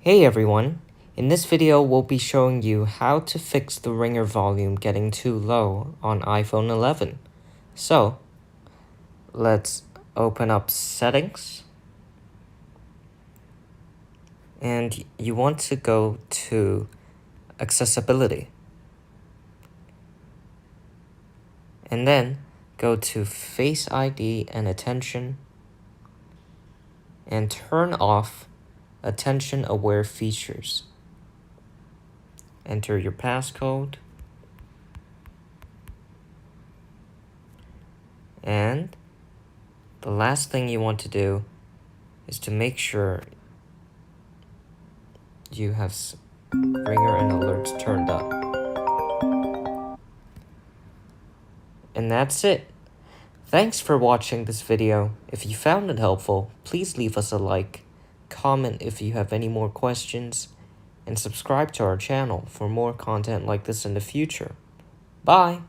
Hey everyone, in this video we'll be showing you how to fix the ringer volume getting too low on iPhone 11. So, let's open up settings and you want to go to accessibility and then go to Face ID and attention and turn off attention aware features. Enter your passcode and the last thing you want to do is to make sure you have ringer and alerts turned up. And that's it. Thanks for watching this video. If you found it helpful, please leave us a like, comment if you have any more questions, and subscribe to our channel for more content like this in the future. Bye!